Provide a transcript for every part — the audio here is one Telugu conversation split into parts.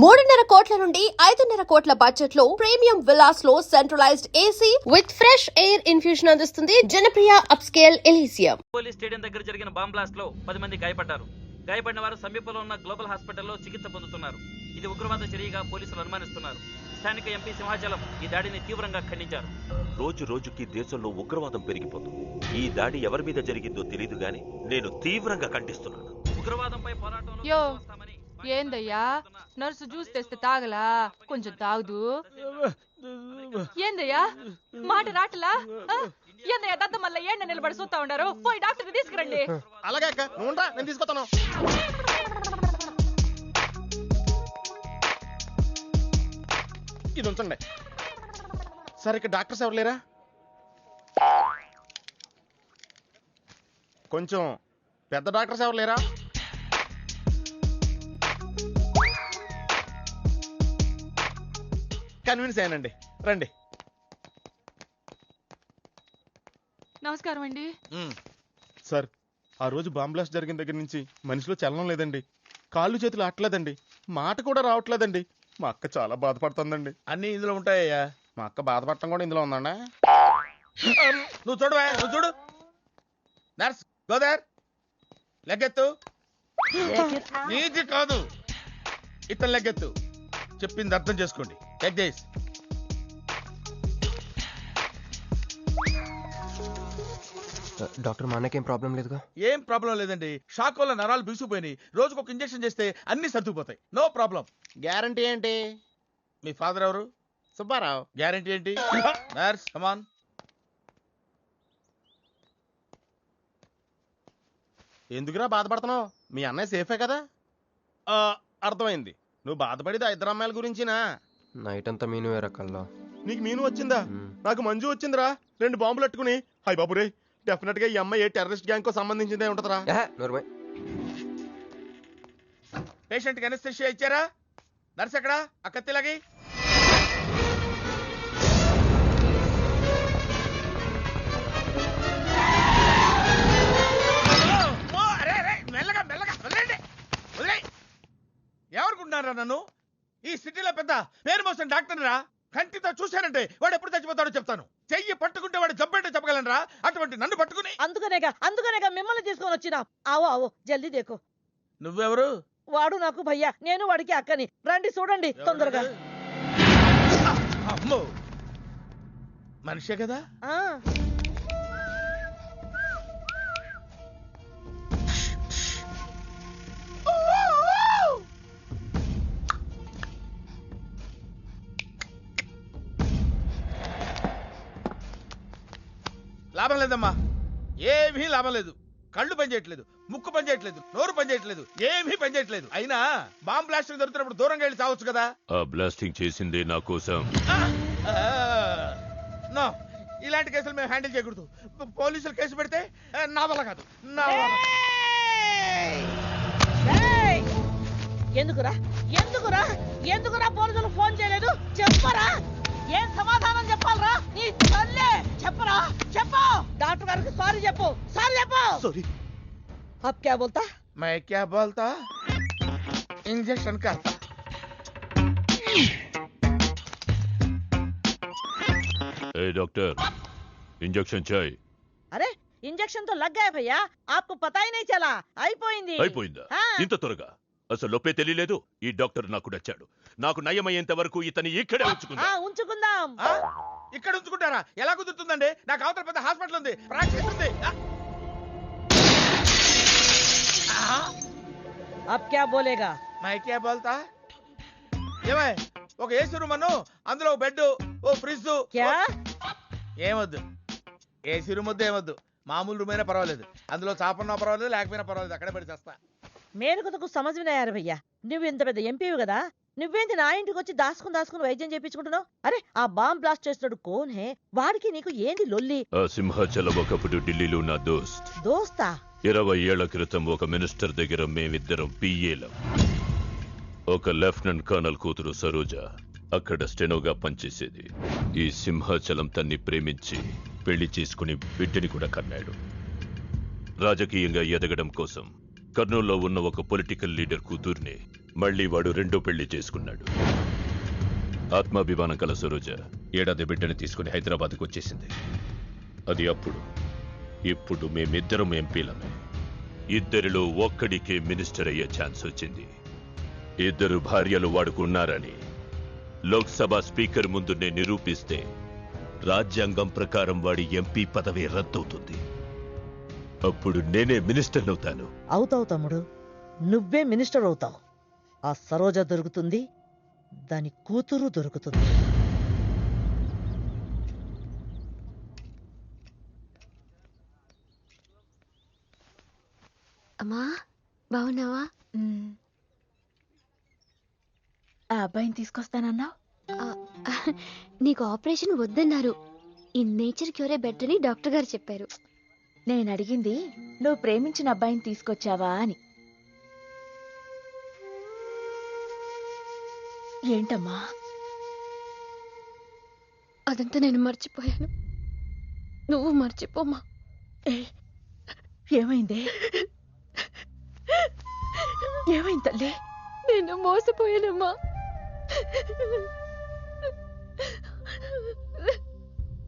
3.5 కోట్ల నుండి 5.5 కోట్ల బడ్జెట్ లో ప్రీమియం విల్లాస్ లో centralised AC with fresh air infusion అందిస్తుంది Janapriya upscale Elysium. Police stadium దగ్గర జరిగిన బాంబ్ బ్లాస్ట్ లో 10 మంది గాయపడ్డారు. గాయపడిన వారు సమీపంలో ఉన్న గ్లోబల్ హాస్పిటల్లో చికిత్స పొందుతున్నారు. ఇది ఉగ్రవాద చర్యగా పోలీసులు అనుమానిస్తున్నారు. స్థానిక ఎంపీ సింహాచలం ఈ దాడిని తీవ్రంగా ఖండించారు. రోజు రోజుకి దేశంలో ఉగ్రవాదం పెరిగిపోతుంది. ఈ దాడి ఎవరి మీద జరిగిందో తెలియదు గాని నేను తీవ్రంగా ఖండిస్తున్నాను. ఉగ్రవాదంపై పోరాటంలో యో ఏందయ్యా నర్సు జ్యూస్ తెస్తే తాగలా కొంచెం తాగుదు. ఏందయ్యా మాట రాటలా ఏందయ్యా దద్ద మళ్ళీ ఏండ నిలబడి చూస్తా ఉండారు. పోయి డాక్టర్ తీసుకురండి. అలాగే అక్క నువ్వు నేను తీసుకొస్తాను. ఇది ఉంచండి. సరే ఇక్కడ డాక్టర్స్ ఎవరు లేరా? కొంచెం పెద్ద డాక్టర్స్ ఎవరు లేరా? కన్విన్స్ అయ్యానండి, రండి. నమస్కారం అండి. సార్ ఆ రోజు బాంబ్ బ్లాస్ట్ జరిగిన దగ్గర నుంచి మనిషిలో చలనం లేదండి, కాళ్ళు చేతులు ఆటలేదండి, మాట కూడా రావట్లేదండి. మా అక్క చాలా బాధపడుతుందండి. అన్ని ఇందులో ఉంటాయ్యా. మా అక్క బాధపడటం కూడా ఇందులో ఉందండి. నువ్వు చూడవా, నువ్వు చూడు. నర్స్ గోదర్ లెగ్గెత్తు. నీది కాదు, ఇతను లెగ్గెత్తు. చెప్పింది అర్థం చేసుకోండి. Take this. డాక్టర్ మా అన్నకేం ప్రాబ్లం లేదుగా? ఏం ప్రాబ్లం లేదండి. షాక్ వల్ల నరాలు బిగుసిపోయినాయి. రోజుకు ఒక ఇంజెక్షన్ చేస్తే అన్ని సర్దుకుపోతాయి. No problem. గ్యారంటీ ఏంటి? మీ ఫాదర్ ఎవరు? సుబ్బారావు. గ్యారంటీ ఏంటి? నర్స్ కమాన్. ఎందుకురా బాధపడుతున్నావు? మీ అన్నయ్య సేఫే కదా? అర్థమైంది, నువ్వు బాధపడేది ఆ ఇద్దరు అమ్మాయిల గురించినా? నైట్ అంతా మీను వేరకల్లా. నీకు మీను వచ్చిందా? నాకు మంజు వచ్చిందిరా. 2 బాంబులు అట్టుకుని. హాయ్ బాబురే, డెఫినెట్ గా ఈ అమ్మాయి ఏ టెర్రరిస్ట్ గ్యాంగ్ కో సంబంధించిందే ఉంటదరా. పేషెంట్ కి అనస్థెషియా ఇచ్చారా? నర్స్ ఎక్కడా? ఆ కత్తిలాగి. మెల్లగా మెల్లగా వదిలేండి, వదిలే. ఎవరుకుంటున్నారా నన్ను? ఈ సిటీలో పెద్ద పేరు మోసిన డాక్టర్ రా. కంటితో చూశానంటే వాడు ఎప్పుడు చచ్చిపోతాడో చెప్తాను. చెయ్యి పట్టుకుంటే వాడు జబ్బేంటో చెప్పగలనరా? అటువంటి నన్ను పట్టుకుని. అందుకనేగా మిమ్మల్ని తీసుకొని వచ్చినా. ఆవో ఆవో జల్దీ దేకో. నువ్వెవరు? వాడు నాకు భయ్యా, నేను వాడికి అక్కని. రండి చూడండి తొందరగా. అమ్మో, మనిషే కదా? లాభం లేదమ్మా, ఏమీ లాభం లేదు. కళ్ళు పనిచేయట్లేదు, ముక్కు పనిచేయట్లేదు, నోరు పనిచేయట్లేదు, ఏమీ పనిచేయట్లేదు. అయినా బాంబ్ బ్లాస్టింగ్ దొరుకుతున్నప్పుడు దూరంగా వెళ్ళి చావచ్చు కదా. ఆ బ్లాస్టింగ్ చేసిందే నా కోసం. నో, ఇలాంటి కేసులు మేము హ్యాండిల్ చేయకూడదు. పోలీసులు కేసు పెడితే నా వల్ల కాదు, నా వల్ల. ఎందుకురా ఎందుకురా ఎందుకురా పోలీసులు ఫోన్ చేయలేదు? చెప్పరా, ఏం సమాధానం చెప్పాలరా? నీ తల్లే చెప్పరా, చెప్పు. డాక్టర్ గారికి సారీ చెప్పు, సారీ చెప్పు. సారీ. అబ్ క్యా బోల్తా? मैं क्या बोलता? इंजेक्शन करता. ए डॉक्टर, इंजेक्शन चाहिए. अरे इंजेक्शन तो लग गया भैया, आपको पता ही नहीं चला. అయిపోయింది. అయిపోయిందా? ఇంత త్వరగా? అసలు లోపే తెలియలేదు. ఈ డాక్టర్ నాకు నచ్చాడు. నాకు నయమయ్యేంత వరకు ఇతని ఇక్కడే ఉంచుకుందాం. ఇక్కడ ఉంచుకుంటారా? ఎలా కుదురుతుందండి? నాకు అవతల పెద్ద హాస్పిటల్ ఉంది, ప్రాక్టీస్ ఉంది. అబ్ క్యా బోలేగా? मैं क्या बोलता? ఏమై, ఒక ఏసీ రూమ్ అను, అందులో బెడ్, ఓ ఫ్రిడ్జ్. క్యా? ఏమొద్దు, ఏసీ రూమ్ వద్దు, ఏమొద్దు. మామూలు రూమ్ అయినా పర్వాలేదు, అందులో చాపన్నా పర్వాలేదు, లేకపోయినా పర్వాలేదు, అక్కడే పడి చేస్తా. మేలుకు సమజ్ వినాయారు భయ్యా. నువ్వు ఇంత పెద్ద ఎంపీవి కదా, నువ్వేంటి నా ఇంటికి వచ్చి దాసుకుని వైద్యం చేయించుకుంటున్నావు? అరే ఆ బాంబ్ బ్లాస్ట్ చేస్తున్నాడు కోన్ హే, వాడికి నీకు ఏంది లొల్లి? ఆ సింహాచలం ఒకప్పుడు ఢిల్లీలో నా దోస్తా. 20 ఏళ్ల క్రితం ఒక మినిస్టర్ దగ్గర మేమిద్దరం పిఏలం. ఒక లెఫ్టినెంట్ కర్నల్ కూతురు సరోజ అక్కడ స్టెనోగా పనిచేసేది. ఈ సింహాచలం తన్ని ప్రేమించి పెళ్లి చేసుకుని బిడ్డని కూడా కన్నాడు. రాజకీయంగా ఎదగడం కోసం కర్నూలులో ఉన్న ఒక పొలిటికల్ లీడర్ కూతుర్ని మళ్ళీ వాడు రెండో పెళ్లి చేసుకున్నాడు. ఆత్మాభిమానం కల సరోజ ఏడాది బిడ్డని తీసుకుని హైదరాబాద్కి వచ్చేసింది. అది అప్పుడు. ఇప్పుడు మేమిద్దరం ఎంపీలమే. ఇద్దరిలో ఒక్కడికే మినిస్టర్ అయ్యే ఛాన్స్ వచ్చింది. ఇద్దరు భార్యలు వాడుకున్నారని లోక్సభ స్పీకర్ ముందు నేను నిరూపిస్తే రాజ్యాంగం ప్రకారం వాడి ఎంపీ పదవి రద్దవుతుంది. అప్పుడు నేనే మినిస్టర్ అవుతాను. అవుతావు తమ్ముడు, నువ్వే మినిస్టర్ అవుతావు. ఆ సరోజ దొరుకుతుంది, దాని కూతురు దొరుకుతుంది. అమ్మా బాగున్నావా? ఆ అబ్బాయిని తీసుకొస్తానన్నావు. నీకు ఆపరేషన్ వద్దన్నారు. ఈ నేచర్ క్యూరే బెటర్ అని డాక్టర్ గారు చెప్పారు. నేను అడిగింది నువ్వు ప్రేమించిన అబ్బాయిని తీసుకొచ్చావా అని. ఏంటమ్మా? అదంతా నేను మర్చిపోయాను. నువ్వు మర్చిపోమ్మా. ఏమైందే? ఏమైంది తల్లి? నేను మోసపోయానమ్మా.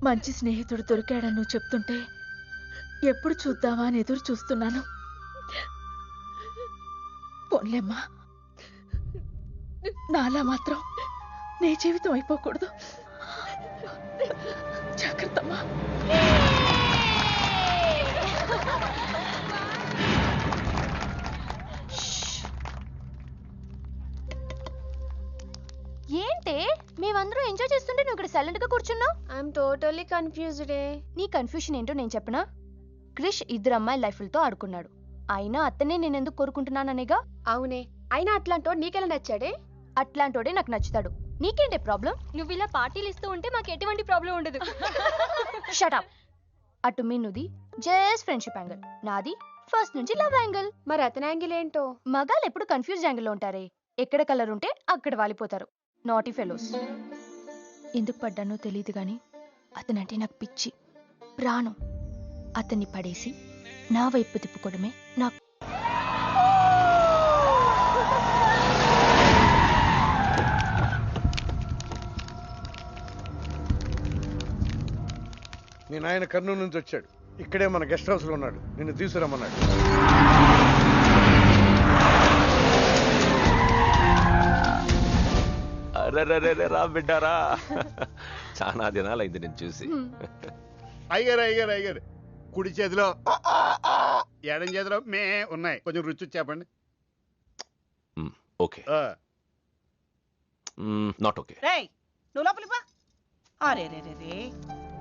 మంచి స్నేహితుడు దొరికాడని నువ్వు చెప్తుంటే ఎప్పుడు చూద్దామా అని ఎదురు చూస్తున్నాను. పోన్లేమ్మా, నాలా మాత్రం నీ జీవితం అయిపోకూడదు. జాగ్రత్తమ్మా. ఏంటే మేమందరం ఎంజాయ్ చేస్తుంటే నువ్వు ఇక్కడ సైలెంట్ గా కూర్చున్నావు? I'm totally confused. నీ కన్ఫ్యూషన్ ఏంటో నేను చెప్పనా? క్రిష్ ఇద్దరు అమ్మాయి లైఫ్లతో ఆడుకున్నాడు. అయినా అతనే నేనెందుకు కోరుకుంటున్నాననేగా. అవునే, అయినా అట్లాంటోడు నీకెలా నచ్చాడే? అట్లాంటోడే నాకు నచ్చుతాడు. నీకేంటే ప్రాబ్లం? నువ్వు ఇలా పార్టీలు ఇస్తూ ఉంటే మాకు ఎటువంటి ప్రాబ్లం ఉండదు. షటప్. అటు మీనుది జస్ట్ ఫ్రెండ్షిప్ యాంగిల్, నాది ఫస్ట్ నుంచి లవ్ యాంగిల్. మరి అతని యాంగిల్ ఏంటో? మగాళ్ళు ఎప్పుడు కన్ఫ్యూజ్ యాంగిల్ లో ఉంటారే. ఎక్కడ కలర్ ఉంటే అక్కడ వాలిపోతారు. Naughty fellows. ఎందుకు పడ్డానో తెలియదు గాని అతనంటే నాకు పిచ్చి, ప్రాణం. అతన్ని పడేసి నా వైపు తిప్పుకోవడమే నాకు. మీ నాయన కర్నూలు నుంచి వచ్చాడు. ఇక్కడే మన గెస్ట్ హౌస్ లో ఉన్నాడు. నిన్ను తీసుకురమ్మన్నాడు. రా బిడ్డారా, చాలా దినాలైంది నేను చూసి. అయ్యారు కుడి చేతిలో ఎడం చేతిలో మే ఉన్నాయి. కొంచెం రుచి చెప్పండి. Okay, not okay. రేయ్, నువ్వు లోపలిపా. అరే రే రే,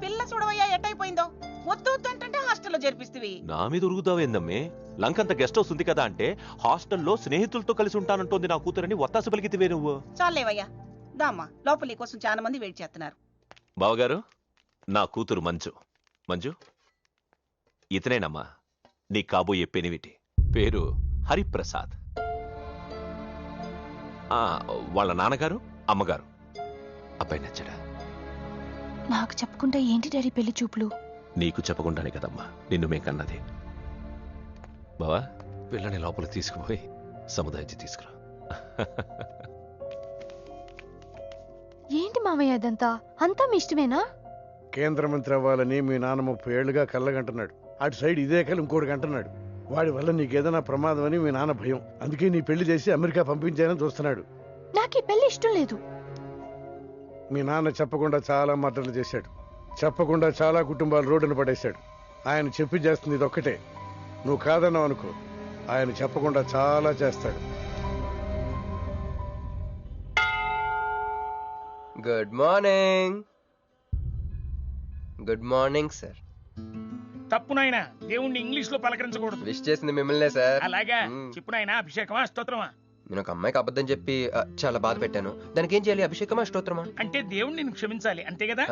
పిల్ల చూడవయ్యా ఎట్టయిపోయిందో. వద్దు వద్దు అంటే హాస్టల్లో చేర్పిస్తవి. నా మీద ఉరుగుతావేందమ్మే? లంకంత గెస్ట్ హౌస్ ఉంది కదా అంటే హాస్టల్లో స్నేహితులతో కలిసి ఉంటానంటోంది నా కూతురని ఒత్తాసు పలికితివే నువ్వు. చాలేవయ్యా, దామ్మా లోపల నీ కోసం చాలా మంది వెయిట్ చేస్తున్నారు. బావగారు, నా కూతురు మంజు. మంజు, ఇతనేనమ్మా నీ కాబోయే పెనివిటి. పేరు హరిప్రసాద్. వాళ్ళ నాన్నగారు అమ్మగారు. అబ్బాయి నచ్చడా? నాకు చెప్పుకుంటే ఏంటి డాడీ పెళ్లి చూపులు? నీకు చెప్పకుండానే కదమ్మా నిన్ను మేం కన్నది. బావా, పిల్లని లోపలికి తీసుకుపోయి సముదాయించి తీసుకురా. ఏంటి మామయ్య అదంతా? అంతా మీ ఇష్టమేనా? కేంద్ర మంత్రి అవ్వాలని మీ నాన్న 30 ఏళ్లుగా కళ్ళగంటున్నాడు. అటు సైడ్ ఇదే కళ్ళు ఇంకోటి అంటున్నాడు. వాడి వల్ల నీకేదైనా ప్రమాదం అని మీ నాన్న భయం. అందుకే నీ పెళ్లి చేసి అమెరికా పంపించాలని చూస్తున్నాడు. నాకు ఈ పెళ్లి ఇష్టం లేదు. మీ నాన్న చెప్పకుండా చాలా మర్డర్లు చేశాడు. చెప్పకుండా చాలా కుటుంబాలు రోడ్డున పడేశాడు. ఆయన చెప్పి చేస్తుంది ఇది ఒక్కటే. నువ్వు కాదన్నావు అనుకో, ఆయన చెప్పకుండా చాలా చేస్తాడు. Good morning. Good morning sir. తప్పు నాయనా, దేవుణ్ణి ఇంగ్లీష్ లో పలకరించకూడదు. విష్ చేసింది మిమ్మల్నే సార్. అలాగా చెప్పు నాయనా. అభిషేకమా స్తోత్రమా? నేను ఒక అమ్మాయికి అబద్ధం చెప్పి చాలా బాధ పెట్టాను. దానికి ఏం చేయాలి? అభిషేకమా స్తోత్రమా? అంటే దేవుణ్ణి నిన్ను క్షమించాలి అంతే కదా?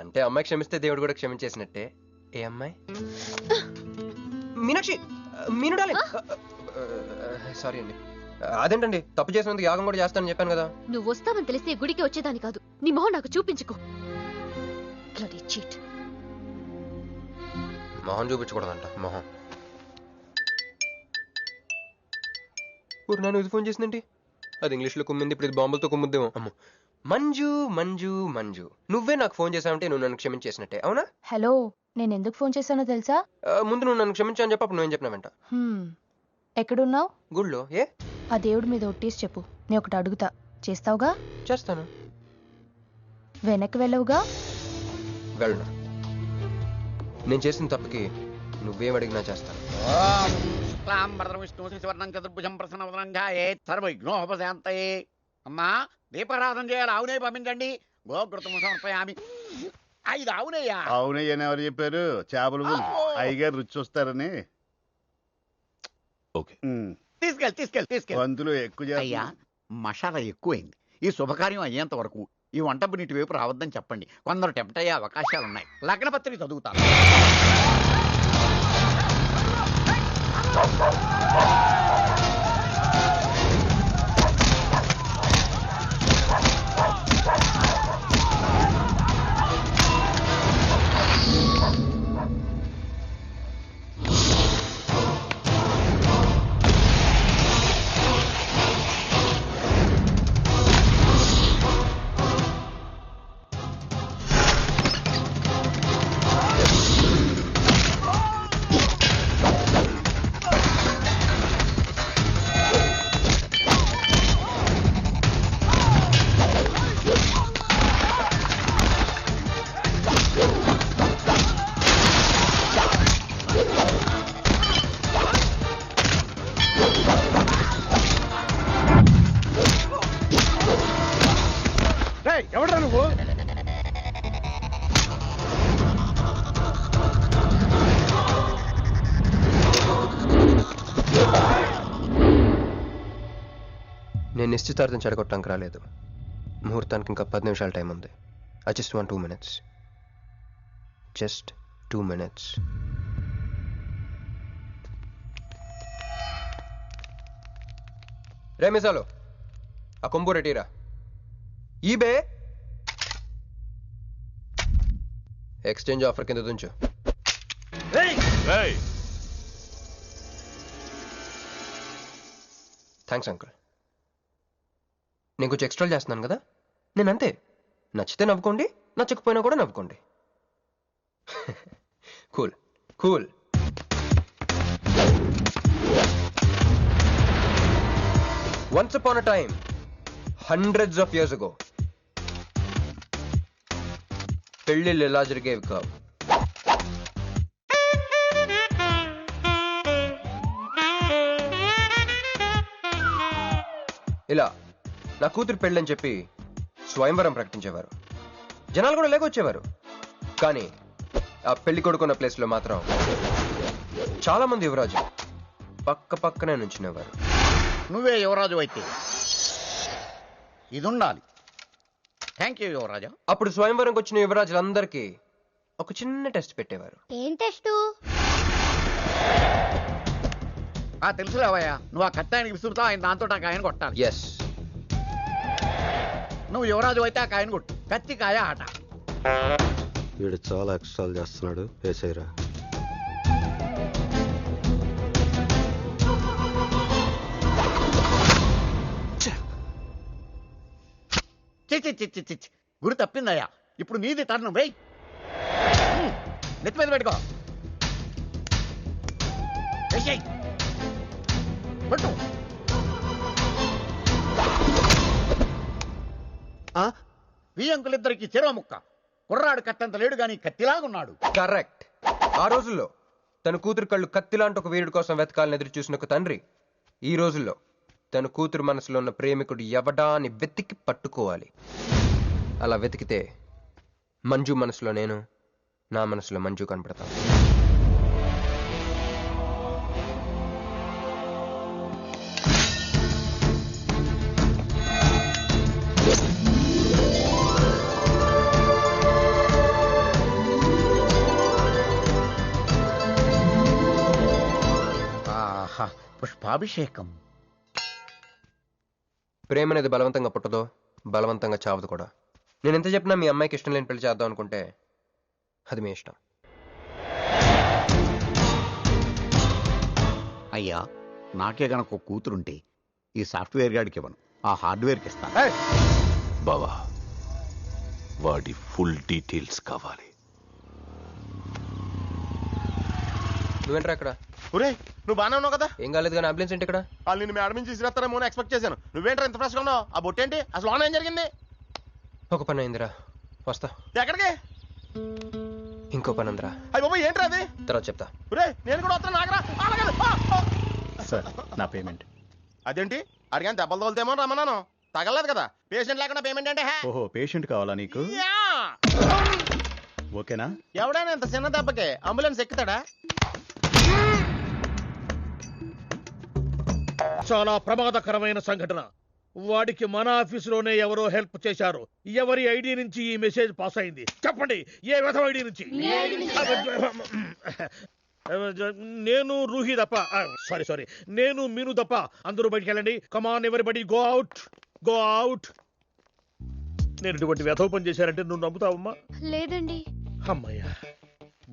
అంటే అమ్మాయి క్షమిస్తే దేవుడు కూడా క్షమించేసినట్టే. ఏ అమ్మాయి? మీనాక్షి, మీనుడాలి. సారీ అండి. అదేంటండి, తప్పు చేసినందుకు యాగం కూడా చేస్తానని చెప్పాను కదా. నువ్వు వస్తావని తెలిస్తే గుడికి వచ్చేదాని కాదు. నీ మొహం నాకు చూపించుకో. చీట్. మొహం చూపించకూడదంట. మొహం. ఊరు నన్ను ఇది ఫోన్ చేసిందేంటి? అది ఇంగ్లీష్లో కుమ్మింది, ఇప్పుడు ఇది బాంబులతో కుమ్ముద్దేమో. అమ్మో. మంజు మంజు మంజు, నువ్వే నాకు ఫోన్ చేసావంటే నువ్వు నన్ను క్షమించేసినట్టే, అవునా? హలో, నేను ఎందుకు ఫోన్ చేశానో తెలుసా? ముందు నువ్వు నన్ను క్షమించా అని చెప్పి అప్పుడు నువ్వేం చెప్పినావంట? ఎక్కడున్నావు? గుళ్ళో. ఏ? ఆ దేవుడి మీద ఒట్టేసి చెప్పు, నేను ఒకటి అడుగుతా, చేస్తావుగా? చేస్తాను. వెనక్కి వెళ్ళవుగా? వెళ్ళను. నేను చేసిన తప్పుకి నువ్వేం అడిగినా చేస్తాను. విష్ణు శశివర్ణం చతుర్భుజం ప్రసన్నవదనంగాయే సర్వవిఘ్నోపశాంతయే. అమ్మా దీపారాధన చేయాలి, ఆవునే పంపించండి. గోకృతము సమర్పయామి. 5 ఆవునయ్యా. అవునయ్యని ఎవరు చెప్పారు? చేపలు అయ్యగారు రుచి చూస్తారని. ఓకే, తీసుకెళ్ళి వంతులు ఎక్కువ అయ్యా. మసాలా ఎక్కువైంది. ఈ శుభకార్యం అయ్యేంత వరకు ఈ వంట నీటి వైపు రావద్దని చెప్పండి. కొందరు టెంప్ట్ అయ్యే అవకాశాలు ఉన్నాయి. లగ్నపత్రిక చదువుతాను. ఎవడరా నువ్వు? నేను నిశ్చితార్థం చెడగొట్టడానికి రాలేదు. ముహూర్తానికి ఇంకా 10 నిమిషాల టైం ఉంది. I just want 2 minutes. Just 2 minutes. రే మిసాలు, ఆ కొంబు రెటీరా. ఈబే ఎక్స్చేంజ్ ఆఫర్ కింద తుంచు. Thanks uncle. నేను కొంచెం ఎక్స్ట్రా చేస్తున్నాను కదా, నేను అంతే. నచ్చితే నవ్వుకోండి, నచ్చకపోయినా కూడా నవ్వుకోండి. Cool cool. Once upon a time, hundreds of years ago, పెళ్ళిళ్ళు ఎలా జరిగేవి కావు. ఇలా నా కూతురు పెళ్ళని చెప్పి స్వయంవరం ప్రకటించేవారు. జనాలు కూడా లేకొచ్చేవారు. కానీ ఆ పెళ్లి కొడుకున్న ప్లేస్లో మాత్రం చాలా మంది యువరాజు పక్క పక్కనే నుంచునేవారు. నువ్వే యువరాజు అయితే ఇది ఉండాలి. థ్యాంక్ యూ యువరాజా. అప్పుడు స్వయంవరంకి వచ్చిన యువరాజులందరికీ ఒక చిన్న టెస్ట్ పెట్టేవారు. ఏం టెస్ట్? తెలుసులేవయ్యా, నువ్వు ఆ కట్టాయనికి విసురుతావు, ఆయన దాంతో ఆ కాయను కొట్టాలి. ఎస్. నువ్వు యువరాజు అయితే ఆ కాయను కొట్టు. కత్తి కాయ ఆట. వీడు చాలా ఎక్స్ట్రాలు చేస్తున్నాడు. వేసేయరా. చిచ్చి గురి తప్పిందయ్యా. ఇప్పుడు నీది టర్న్. వెయ్, నెత్తి మీద పెట్టుకో. కొట్టు. ఈ అంకులిద్దరికి చెరవ ముక్క. కుర్రాడు కత్తంత లేడు గాని కత్తిలాగున్నాడు. కరెక్ట్. ఆ రోజుల్లో తన కూతురు కళ్ళు కత్తిలాంటి ఒక వీరుడి కోసం వెతకాలని ఎదురు చూసిన ఒక తండ్రి ఈ రోజుల్లో తన కూతురు మనసులో ఉన్న ప్రేమికుడు ఎవడా అని వెతికి పట్టుకోవాలి. అలా వెతికితే మంజు మనసులో నేను, నా మనసులో మంజు కనపడతాను. పుష్పాభిషేకం. ప్రేమ అనేది బలవంతంగా పుట్టదో, బలవంతంగా చావదు కూడా. నేను ఎంత చెప్పినా మీ అమ్మాయికి ఇష్టం లేని పెళ్లి చేద్దాం అనుకుంటే అది మీ ఇష్టం. అయ్యా, నాకే గనక ఒక కూతురుంటే ఈ సాఫ్ట్వేర్ గాడికి ఇవ్వను. ఆ హార్డ్వేర్కి ఇస్తా. బావా వాడి ఫుల్ డీటెయిల్స్ కావాలి. నువ్వేంట్రా అక్కడ? ఒరే నువ్వు బాగానే ఉన్నావు కదా? ఏం కాలేదు కానీ అంబులెన్స్ ఏంటి ఇక్కడ? వాళ్ళు నిన్ను మేడం నుంచి తీసుకురాస్తారేమో అని ఎక్స్పెక్ట్ చేశాను. నువ్వేంట్రా ఇంత ఫ్రెష్గా ఉన్నావు? ఆ బొట్టేంటి? అసలు లోన ఏం జరిగింది? ఒక పని అయిందిరా, వస్తా. ఎక్కడికి? ఇంకో పని ఉందిరా. అయ్యి బాబు ఏంట్రా అది? తర్వాత చెప్తా. ఒరే నేను కూడా వస్తాను, నాగరా. సార్ నా పేమెంట్. అదేంటి అడిగాను దెబ్బలు తోలుతేమో రమ్మన్నాను, తగలలేదు కదా. పేషెంట్ లేకుండా పేమెంట్ అంటే ఓహో పేషెంట్ కావాలా నీకు? ఓకేనా? ఎవడైనా ఇంత చిన్న దెబ్బకి అంబులెన్స్ ఎక్కుతాడా? చాలా ప్రమాదకరమైన సంఘటన. వాడికి మన ఆఫీసులోనే ఎవరో హెల్ప్ చేశారు. ఎవరి ఐడి నుంచి ఈ మెసేజ్ పాస్ అయింది చెప్పండి? ఏ విధం ఐడి నుంచి? నేను రూహి తప్ప, సారీ నేను మీను తప్ప అందరూ బయటికి వెళ్ళండి. Come on everybody go out, go out. నేను ఇటువంటి వ్యధవ పని చేశారంటే నువ్వు నమ్ముతావమ్మా? లేదండి. అమ్మయ్యా,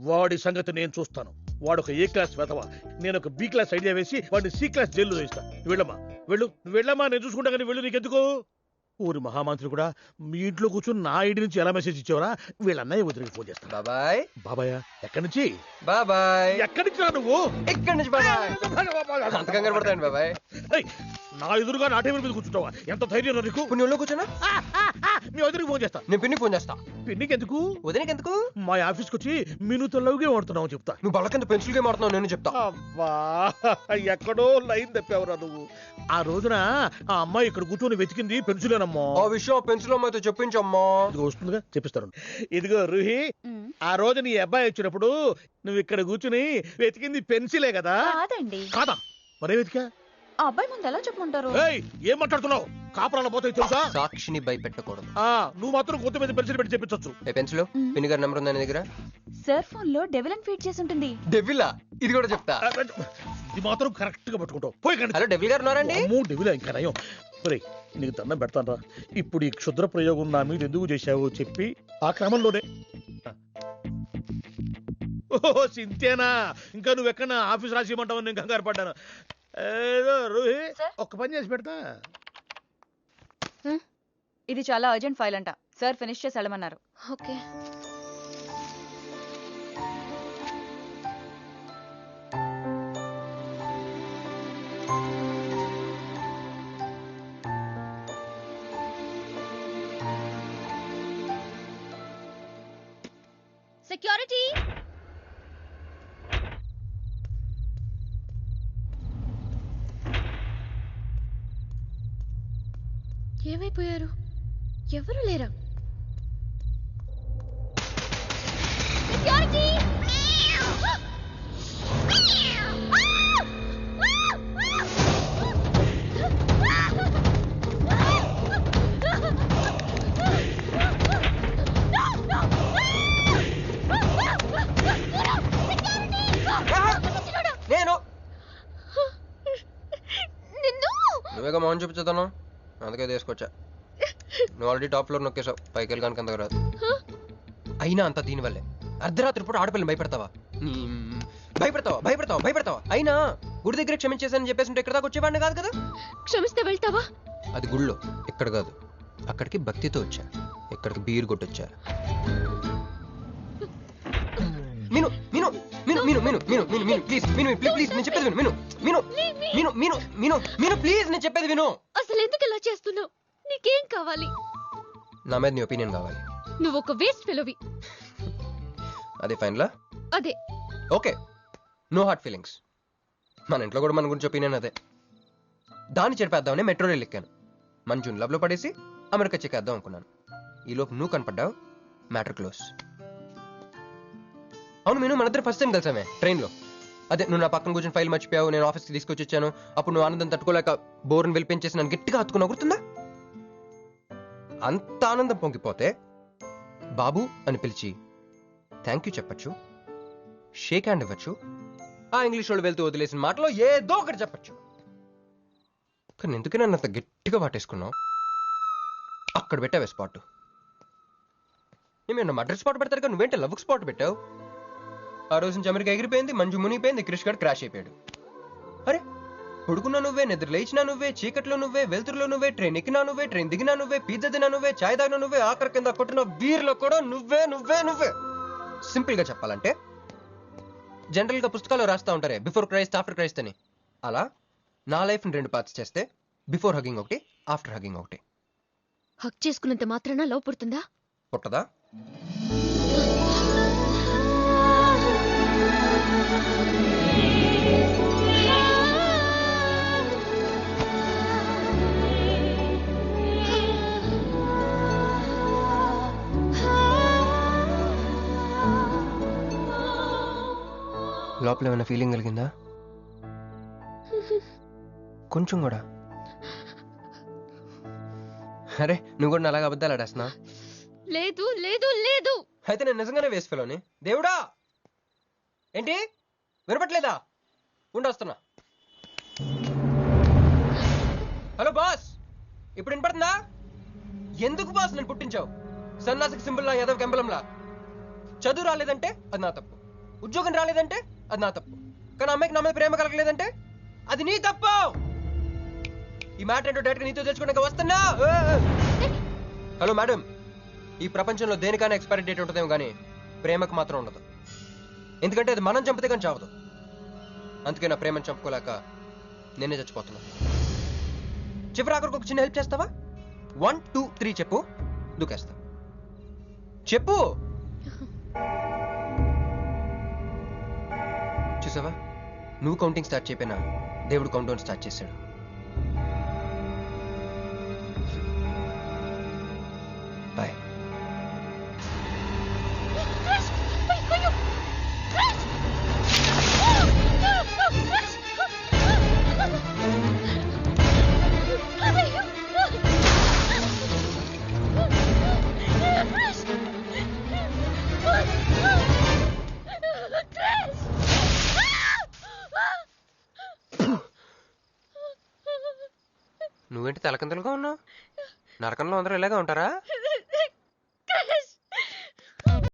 వాడి సంగతి నేను చూస్తాను. వాడు ఒక ఏ క్లాస్ వెధవ, నేను ఒక బి క్లాస్ ఐడియా వేసి వాడిని సి క్లాస్ జైల్లో వేస్తా. వెళ్ళమ్మా వెళ్ళు, వెళ్ళమ్మా, నేను చూసుకుంటా. కానీ వెళ్ళు, నీకెందుకు? ఊరి మహామంత్రి కూడా మీ ఇంట్లో కూర్చొని నా ఐడి నుంచి ఎలా మెసేజ్ ఇచ్చావరా? వీళ్ళన్నయ్య వదిలికి ఫోన్ చేస్తా. బాబాయ్. బాబాయ్ ఎక్కడి నుంచి? బాబాయ్. ఎక్కడి నుంచి రా నువ్వు? ఎక్కడి నుంచి బాబాయ్? అంత కంగారు పడతాయండి బాబాయ్. నా ఎదురుగా నా టేబుల్ మీద కూర్చుంటావా? ఎంత ధైర్యం నీకు? నువ్వు ఒళ్ళో కూర్చున్నా? మీ వదిలికి ఫోన్ చేస్తా. నేను పిన్నికి ఫోన్ చేస్తా. పిన్నికి ఎందుకు? వదినకి ఎందుకు? మా ఆఫీస్కి వచ్చి మీనుతో లవ్ గేమ్ ఆడుతున్నావు చెప్తా. నువ్వు బలకింత పెన్సిల్ గేమ్ ఆడుతున్నావు నేను చెప్తా. అబ్బా ఎక్కడో లైన్ తప్పావురా నువ్వు. ఆ రోజున ఆ అమ్మాయి ఇక్కడ కూర్చొని వెతికింది పెన్సిలేనమ్మా. ఆ విషయం పెన్సిల్ అమ్మాయితో చెప్పించమ్మా. ఇది వస్తుందిగా, చెప్పిస్తాను. ఇదిగో రూహి, ఆ రోజు నీ అబ్బాయి వచ్చినప్పుడు నువ్వు ఇక్కడ కూర్చుని వెతికింది పెన్సిలే కదా? కాదండి. కాదా? మరే వెతికా? ఆ అబ్బాయి ముందు ఎలా చెప్పుకుంటారు? ఏం మాట్లాడుతున్నావు? కాపురాల పోతాయి తెలుసా? సాక్షిని భయపెట్టకూడదు. నువ్వు మాత్రం కొత్త మీద పెన్సిల్ పెట్టి చెప్పించచ్చు. పెన్సిల్ పిన్ని గారి నెంబర్ ఉందా నీ దగ్గర? సార్ ఫోన్ లో డెవిల్ అని ఫీడ్ చేసి ఉంటుంది. డెవిలా? ఇది కూడా చెప్తా. ఇది మాత్రం కరెక్ట్ గా పట్టుకుంటావు. పోయి. హలో డెవిల్ గారు ఉన్నారండి? డెవిలా ఇంకా నయం. నీకు దండం పెడతాను రా. ఇప్పుడు ఈ క్షుద్ర ప్రయోగం నా మీద ఎందుకు చేశావో చెప్పి ఆ క్రమంలోనే. ఓహో సింతేనా? ఇంకా నువ్వెక్కడ ఆఫీస్ రాసిమంటావు? నేను కంగారు పడ్డాను. ఏదో రూహి ఒక్క పని చేసి పెడతా. ఇది చాలా అర్జెంట్ ఫైల్ అంట. సార్ ఫినిష్ చేసి వెళ్ళమన్నారు. ఓకే. సెక్యూరిటీ. ఏమైపోయారు? ఎవరు లేరా? సెక్యూరిటీ. నేను నువ్వేగా మోహన్ చూపించుతాను, అందుకే తీసుకొచ్చా. నువ్వు ఆల్రెడీ టాప్ ఫ్లోర్ నొక్కేసావు, పైకి వెళ్ళడానికి అంతకు రాదు. అయినా అంత దీనివల్లే అర్ధరాత్రి పూట ఆడపిల్లని భయపెడతావా? భయపెడతావా? అయినా గుడి దగ్గర క్షమించేసానని చెప్పేసి ఇక్కడ దాకా వచ్చేవాడిని కాదు కదా. క్షమిస్తే వెళ్తావా? అది గుళ్ళో, ఇక్కడ కాదు. అక్కడికి భక్తితో వచ్చా, ఇక్కడికి బీర్ కొట్టొచ్చా. మీను మీను మీను మీను మీను మీను మీను మీను ప్లీజ్ మీను ప్లీజ్ నేను చెప్పేది విను. మీను మీను మీను మీను మీను ప్లీజ్ నేను చెప్పేది విను. అసలు ఎందుకు ఇలా చేస్తున్నావు? నీకేం కావాలి? నా మీద నీ ఒపీనియన్ కావాలి. నువ్వు ఒక వేస్ట్ ఫెలోవి. అదే ఫైనలా? అదే. Okay, no hard feelings. మన ఇంట్లో కూడా మన గురించి ఒపీనియన్ అదే. దాన్ని చెరిపేద్దామని మెట్రో రైల్ ఎక్కాను. మంజుని లవ్ లో పడేసి అమెరికా చెక్కేద్దాం అనుకున్నాను. ఈలోపు నువ్వు కనపడ్డావు, మ్యాటర్ క్లోజ్. అవును మీను, మన ఇద్దరు ఫస్ట్ టైం కలిసామే ట్రైన్లో. అదే నువ్వు నా పక్కన కూర్చొని ఫైల్ మర్చిపోయావు, నేను ఆఫీస్కి తీసుకొచ్చి వచ్చాను. అప్పుడు నువ్వు ఆనందం తట్టుకోలేక బోర్ని వెళ్ళిపించేసి నన్ను గట్టిగా హత్తుకున్నా, గుర్తుందా? అంత ఆనందం పొంగిపోతే బాబు అని పిలిచి థ్యాంక్ యూ చెప్పచ్చు, షేక్ హ్యాండ్ ఇవ్వచ్చు, ఆ ఇంగ్లీష్ వాళ్ళు వెళ్తూ వదిలేసిన మాటలో ఏదో ఒకటి చెప్పచ్చు. కానీ ఎందుకు నన్ను అంత గట్టిగా వాటేసుకున్నావు? అక్కడ పెట్టావే స్పాట్. ఏమన్నా మర్డర్ స్పాట్ పెడతారు కదా, నువ్వేంటే లవ్ స్పాట్ పెట్టావు. ఆ రోజు నుంచి అమెరికా ఎగిరిపోయింది, మంజు మునిగిపోయింది, క్రిష్ గారు క్రాష్ అయిపోయాడు. అరే పడుకున్నా నువ్వే, నిద్ర లేచినా నువ్వే, చీకట్లో నువ్వే, వెలుతురులో నువ్వే, ట్రైన్ ఎక్కినా నువ్వే, ట్రైన్ దిగినా నువ్వే, పిజ్జా తినా నువ్వే, చాయ్ తాగినా నువ్వే, ఆఖరి కింద కొట్టిన బీర్లో కూడా నువ్వే నువ్వే నువ్వే. సింపుల్ గా చెప్పాలంటే జనరల్ గా పుస్తకాలు రాస్తా ఉంటారే బిఫోర్ క్రైస్ట్ ఆఫ్టర్ క్రైస్ట్ అని, అలా నా లైఫ్ ని 2 పార్ట్స్ చేస్తే బిఫోర్ హగ్గింగ్ ఒకటి, ఆఫ్టర్ హగ్గింగ్ ఒకటి. హక్ చేసుకున్నంత మాత్రాన లవ్ పుడుతుందా? పుట్టదా? లోపల ఏమైనా ఫీలింగ్ కలిగిందా? కొంచెం కూడా? అరే నువ్వు కూడా అలాగ అబద్ధాలు ఆడేస్తున్నా? లేదు లేదు లేదు. అయితే నేను నిజంగానే వేస్ట్ ఫెలోని. దేవుడా, ఏంటి వినపట్లేదా? ఉండొస్తున్నా. హలో బాస్, ఇప్పుడు వినపడుతుందా? ఎందుకు బాస్ నేను పుట్టించావు? సన్నాసికి సింబల్లా, యాదవ్ కెంబలంలా. చదువు రాలేదంటే అది నా తప్పు, ఉద్యోగం రాలేదంటే అది నా తప్పు, కానీ అమ్మాయికి నా మీద ప్రేమ కలగలేదంటే అది నీ తప్పు. ఈ మ్యాటర్ ఏంటో డైరెక్ట్గా నీతో తెలుసుకోవడానికి వస్తున్నా. హలో మేడం, ఈ ప్రపంచంలో దేనికైనా ఎక్స్పైరీ డేట్ ఉంటుందేమో కానీ ప్రేమకు మాత్రం ఉండదు. ఎందుకంటే అది మనం చంపితే కానీ చావదు. అందుకే నా ప్రేమను చంపుకోలేక నేనే చచ్చిపోతున్నా. చివరి ఆఖరికి ఒక చిన్న హెల్ప్ చేస్తావా? 1 2 3 చెప్పు, దూకేస్తా. చెప్పు. చూసావా, నువ్వు కౌంటింగ్ స్టార్ట్ చేయపోయినా దేవుడు కౌంట్ డౌన్ స్టార్ట్ చేశాడు. బాయ్. నువ్వేంటి తలకిందులుగా ఉన్నావు? నరకంలో అందరూ ఇలాగే ఉంటారా?